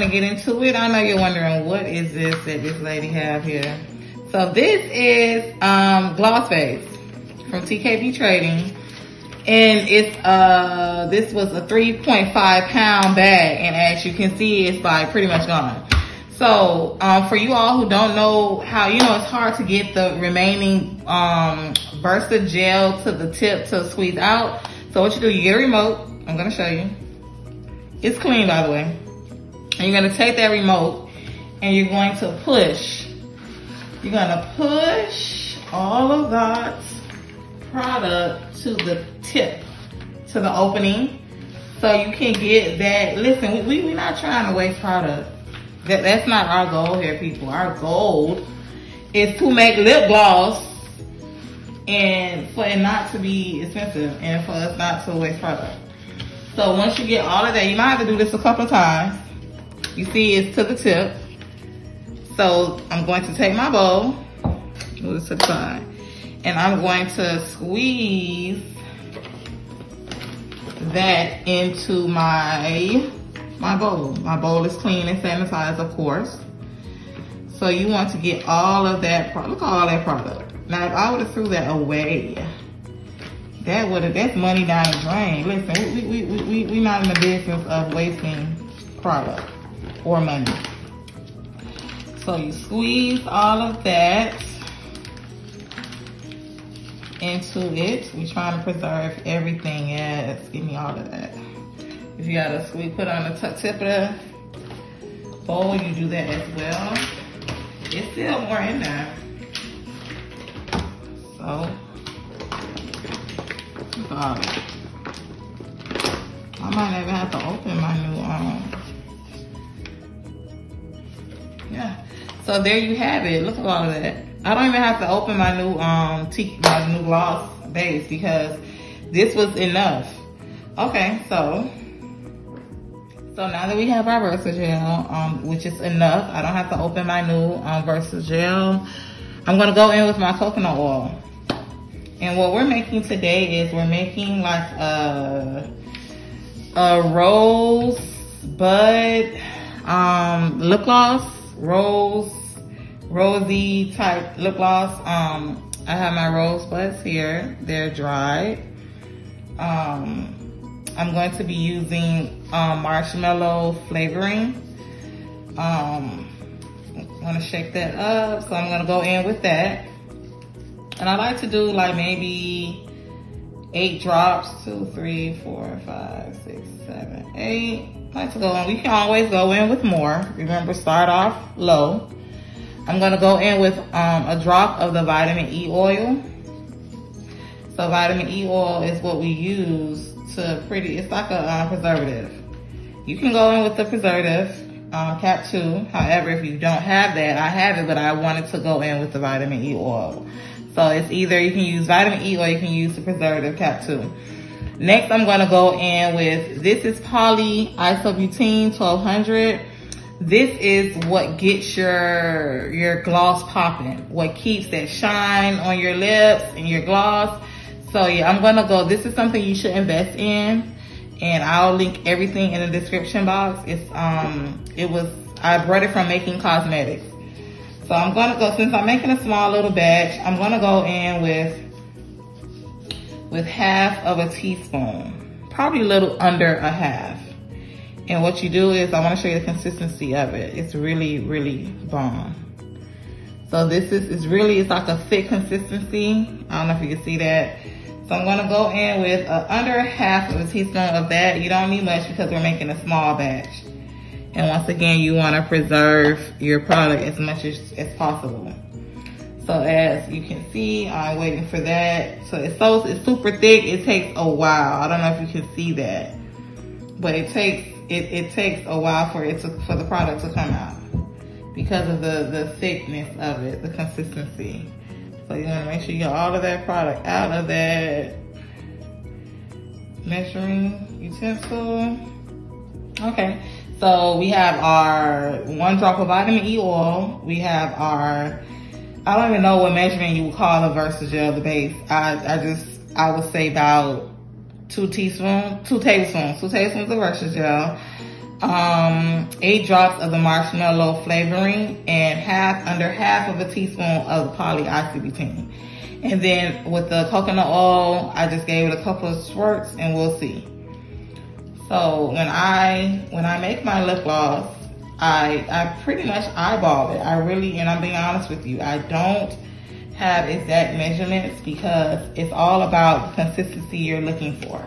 going to get into it. I know you're wondering, what is this that this lady have here? So this is Gloss Base from TKB Trading. And it's this was a 3.5 pound bag, and as you can see, it's like pretty much gone. So for you all who don't know how, you know, it's hard to get the remaining Versa gel to the tip to squeeze out. So what you do, you get a remote. I'm gonna show you. It's clean, by the way. And you're gonna take that remote and you're going to push. You're gonna push all of that product to the tip, to the opening, so you can get that. Listen, we're not trying to waste product. That's not our goal here, people. Our goal is to make lip gloss and for it not to be expensive and for us not to waste product. So once you get all of that, you might have to do this a couple of times. You see it's to the tip. So I'm going to take my bowl, move this to the side, and I'm going to squeeze that into my bowl. My bowl is clean and sanitized, of course. So you want to get all of that product. Look at all that product. Now, if I would have threw that away, that's money down the drain. Listen, we not in the business of wasting product or money. So you squeeze all of that into it. We're trying to preserve everything. Yes, give me all of that. If you gotta squeeze, put on the tip of the bowl, you do that as well. It's still more in there. So, I might even have to open my new yeah. So there you have it. Look at all of that. I don't even have to open my new my new gloss base because this was enough. Okay, so now that we have our Versa gel, which is enough, I don't have to open my new Versa gel. I'm gonna go in with my coconut oil. And what we're making today is we're making like a rose bud lip gloss, rosy type lip gloss. I have my rose buds here. They're dried. I'm going to be using marshmallow flavoring. I'm gonna shake that up. So I'm gonna go in with that. And I like to do like maybe 8 drops, 2, 3, 4, 5, 6, 7, 8. I like to go in. We can always go in with more. Remember, start off low. I'm gonna go in with a drop of the vitamin E oil. So vitamin E oil is what we use to it's like a preservative. You can go in with the preservative, Cap 2. However, if you don't have that, I have it, but I wanted to go in with the vitamin E oil. So it's either you can use vitamin E or you can use the preservative Cap 2. Next, I'm gonna go in with, this is polyisobutene 1200. This is what gets your gloss popping, what keeps that shine on your lips and your gloss. So yeah, I'm gonna go, this is something you should invest in, and I'll link everything in the description box. It's I brought it from Making Cosmetics. So I'm gonna go, since I'm making a small little batch, I'm gonna go in with half of a teaspoon, probably a little under a half. And what you do is, I wanna show you the consistency of it. It's really, really bomb. So this is really, it's like a thick consistency. I don't know if you can see that. So I'm gonna go in with under half of a teaspoon of that. You don't need much because we're making a small batch. And once again, you wanna preserve your product as much as possible. So as you can see, I'm waiting for that. So it's super thick. It takes a while. I don't know if you can see that, but it takes a while for the product to come out because of the thickness of it, the consistency. So you wanna make sure you get all of that product out of that measuring utensil. Okay, so we have our 1 drop of vitamin E oil. We have our, I don't even know what measurement you would call the Versa gel, the base. I would say about 2 tablespoons of Versa gel. 8 drops of the marshmallow flavoring, and under half of a teaspoon of the polyisobutene. And then with the coconut oil, I just gave it a couple of squirts, and we'll see. So when I make my lip gloss, I pretty much eyeball it. and I'm being honest with you, I don't have exact measurements because it's all about the consistency you're looking for.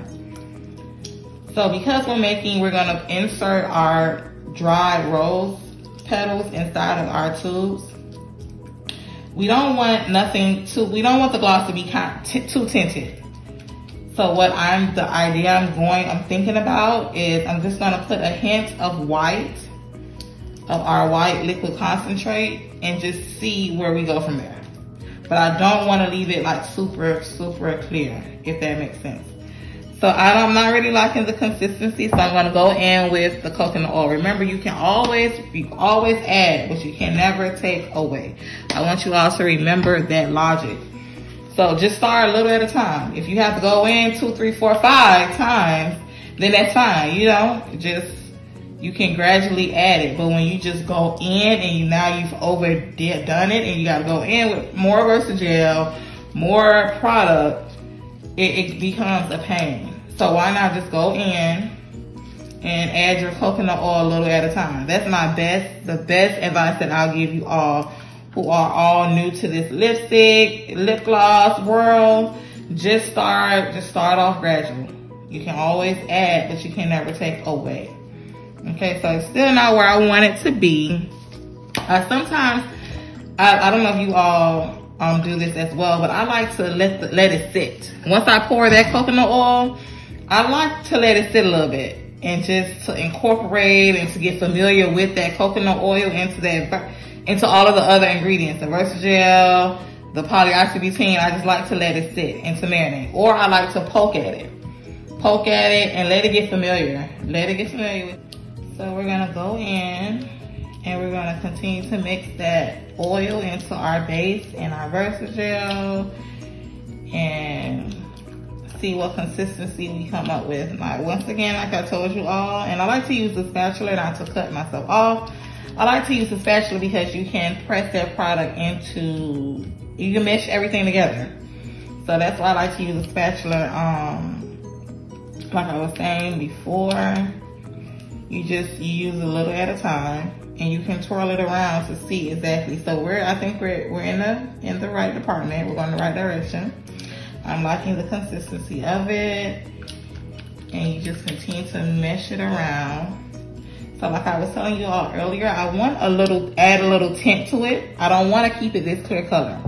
So because we're gonna insert our dry rose petals inside of our tubes, we don't want the gloss to be too tinted. So the idea I'm thinking about is I'm just gonna put a hint of our white liquid concentrate and just see where we go from there. But I don't wanna leave it like super, super clear, if that makes sense. So I'm not really liking the consistency, so I'm gonna go in with the coconut oil. Remember, you always add, but you can never take away. I want you all to remember that logic. So just start a little at a time. If you have to go in 2, 3, 4, 5 times, then that's fine. You can gradually add it. But when you just go in and now you've overdone it and you gotta go in with more Versagel, more product, it becomes a pain. So why not just go in and add your coconut oil a little at a time? That's the best advice that I'll give you all who are all new to this lip gloss world. Just start off gradual. You can always add, but you can never take away. Okay, so it's still not where I want it to be. Sometimes, I don't know if you all do this as well, but I like to let it sit. Once I pour that coconut oil, I like to let it sit a little bit and just to incorporate and to get familiar with that coconut oil into all of the other ingredients, the Versagel, the polyisobutene. I just like to let it sit and to marinate. Or I like to poke at it and let it get familiar. So we're gonna go in and we're gonna continue to mix that oil into our base and our Versagel and see what consistency we come up with. Once again, like I told you all, and I like to use the spatula not to cut myself off. I like to use the spatula because you can press that product you can mesh everything together. So that's why I like to use a spatula. Like I was saying before, you use a little at a time and you can twirl it around to see exactly. So I think we're in the right department. We're going the right direction. I'm liking the consistency of it, and you just continue to mesh it around. So like I was telling you all earlier, I want add a little tint to it. I don't want to keep it this clear color.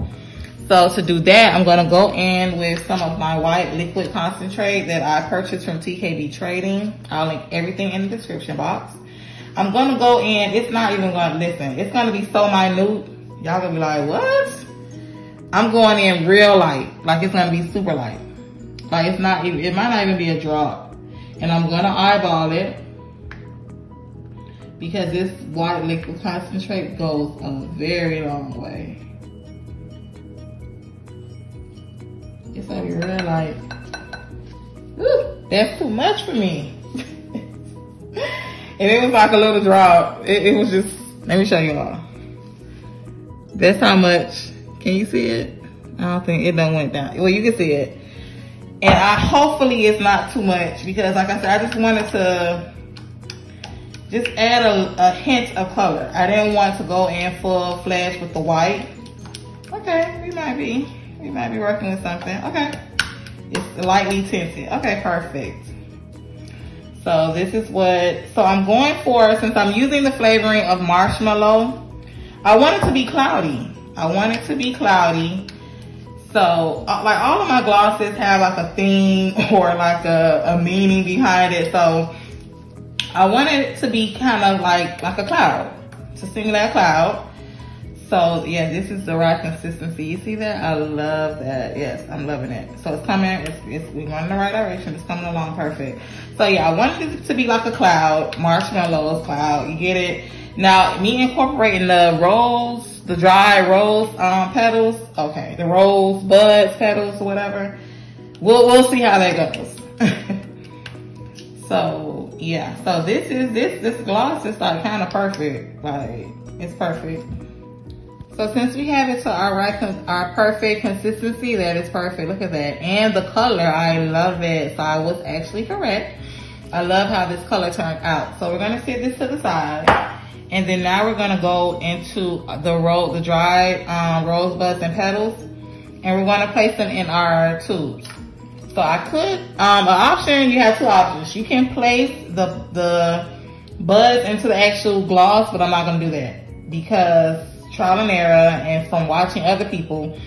So to do that, I'm going to go in with some of my white liquid concentrate that I purchased from TKB Trading. I'll link everything in the description box. I'm going to go in. It's not even going to, listen, it's going to be so minute. Y'all going to be like, what? I'm going in real light. Like it's going to be super light. Like it might not even be a drop. And I'm going to eyeball it because this white liquid concentrate goes a very long way. It's gonna be real light. Woo, that's too much for me. And it was like a little drop. It was just, let me show you all. That's how much. Can you see it? I don't think it done went down. Well, you can see it. And hopefully it's not too much because like I said, I just wanted to just add a hint of color. I didn't want to go in full fledged with the white. Okay, we might be working with something. Okay, it's lightly tinted. Okay, perfect. So this is so I'm going for, since I'm using the flavoring of marshmallow, I want it to be cloudy. So like all of my glosses have like a theme or like a meaning behind it. So I want it to be kind of like a cloud, to simulate a cloud. So yeah, this is the right consistency. You see that? I love that. Yes, I'm loving it. So it's coming, we're going in the right direction. It's coming along perfect. So yeah, I want it to be like a cloud, marshmallows cloud. You get it? Now, me incorporating the dry rose petals. Okay, the rose buds petals or whatever. We'll see how that goes. So yeah, so this gloss is like kind of perfect. Like, it's perfect. So since we have it to our perfect consistency, that is perfect. Look at that. And the color, I love it. So I was actually correct. I love how this color turned out. So we're gonna set this to the side. And then now we're gonna go into the dried rosebuds and petals. And we're gonna place them in our tubes. So I could, an option, you have two options. You can place the buds into the actual gloss, but I'm not gonna do that because trial and error, and from watching other people,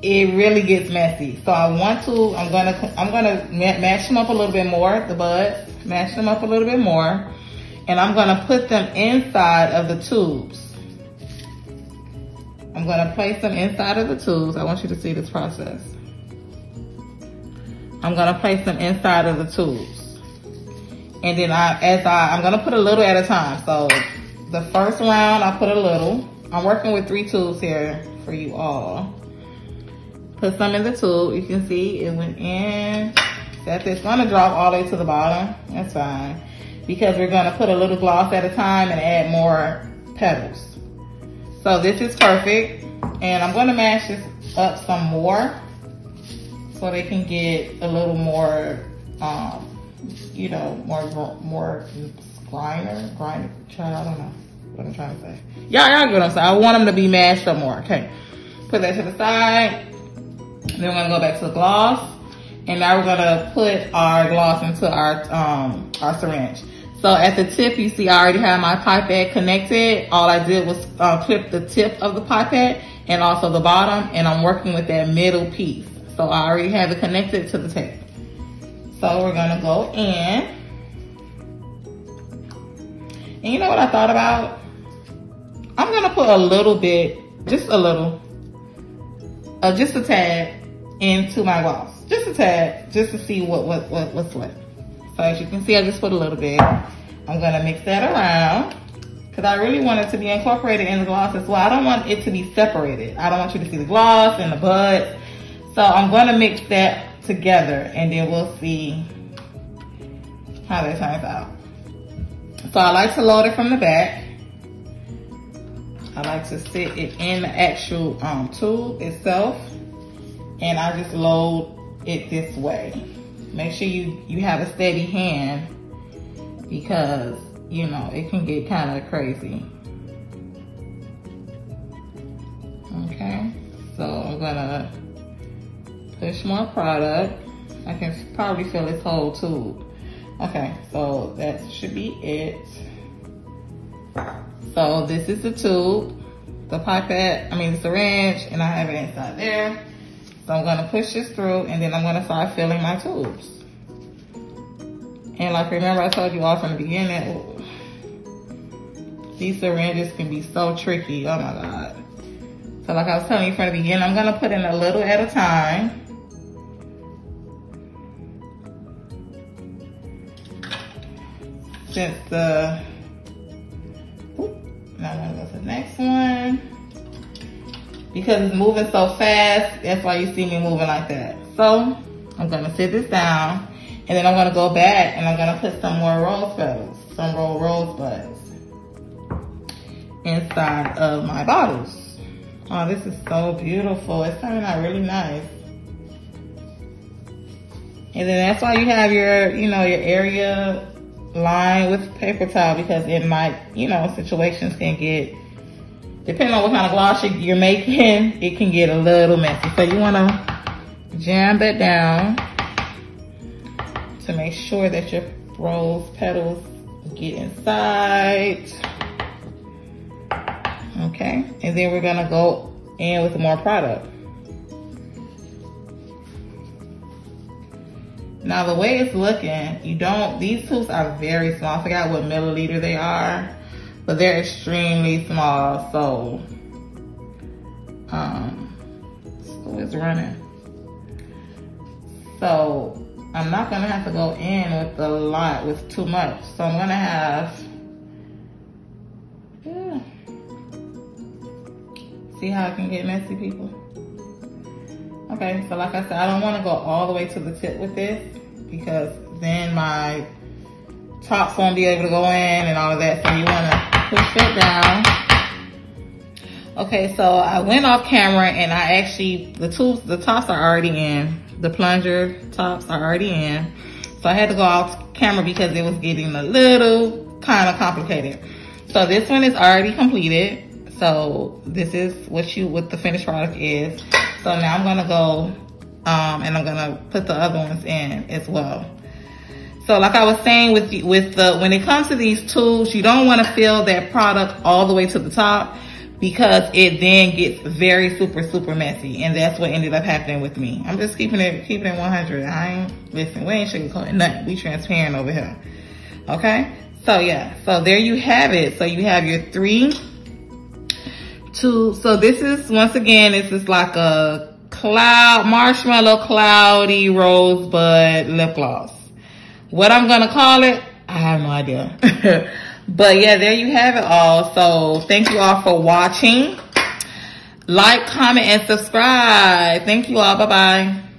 it really gets messy. So I'm gonna mash them up a little bit more, the buds, mash them up a little bit more, and I'm gonna put them inside of the tubes. I'm gonna place them inside of the tubes. I want you to see this process. I'm gonna place them inside of the tubes. And then I'm gonna put a little at a time. So the first round, I put a little. I'm working with 3 tubes here for you all. Put some in the tube. You can see it went in. It's gonna drop all the way to the bottom. That's fine. Because we're gonna put a little gloss at a time and add more petals. So this is perfect. And I'm gonna mash this up some more so they can get a little more, you know, more grinder, I don't know what I'm trying to say. Y'all get what I'm saying. I want them to be mashed up more. Okay, put that to the side. Then we're gonna go back to the gloss, and now we're gonna put our gloss into our syringe. So at the tip, you see I already have my pipette connected. All I did was clip the tip of the pipette and also the bottom, and I'm working with that middle piece. So I already have it connected to the tip. So we're gonna go in. And you know what I thought about? I'm gonna put a little bit, just a little, just a tad into my gloss. Just a tad, just to see what's what. So as you can see, I just put a little bit. I'm gonna mix that around because I really want it to be incorporated in the gloss as well. I don't want it to be separated. I don't want you to see the gloss and the buds. So I'm gonna mix that together and then we'll see how that turns out. So I like to load it from the back. I like to sit it in the actual tube itself, and I just load it this way. Make sure you have a steady hand because, you know, it can get kind of crazy. Okay, so I'm gonna push more product. I can probably fill this whole tube. Okay, so that should be it. So this is the tube, the syringe, and I have it inside there. So I'm gonna push this through and then I'm gonna start filling my tubes. And like, remember I told you all from the beginning, these syringes can be so tricky, oh my God. So like I was telling you from the beginning, I'm gonna put in a little at a time. Now I'm gonna go to the next one. Because it's moving so fast, that's why you see me moving like that. So I'm gonna sit this down and then I'm gonna go back and I'm gonna put some more rose petals, some rosebuds inside of my bottles. Oh, this is so beautiful. It's turning out really nice. And then that's why you have your, you know, your area lined with paper towel, because it might, you know, situations can get, depending on what kind of gloss you're making, it can get a little messy. So you want to jam that down to make sure that your rose petals get inside. Okay, and then we're gonna go in with more product. Now the way it's looking, these tubes are very small. I forgot what milliliter they are, but they're extremely small. So, it's running. So I'm not gonna have to go in with too much. So I'm gonna have, see how it can get messy, people? Okay, so like I said, I don't want to go all the way to the tip with this because then my tops won't be able to go in and all of that. So you want to push that down. Okay, so I went off camera and I actually, the tops are already in. The plunger tops are already in. So I had to go off camera because it was getting a little kind of complicated. So this one is already completed. So this is what the finished product is. So now I'm gonna go and I'm gonna put the other ones in as well. So like I was saying when it comes to these tools, you don't want to fill that product all the way to the top because it then gets very super messy, and that's what ended up happening with me. I'm just keeping it 100. Listen, we ain't sugarcoating nothing. We transparent over here. Okay? So yeah, so there you have it. So you have your 3 tools. So this is, once again, this is like a marshmallow cloudy rosebud lip gloss. What I'm gonna call it, I have no idea. But yeah, there you have it all. So thank you all for watching. Like, comment, and subscribe. Thank you all. Bye-bye.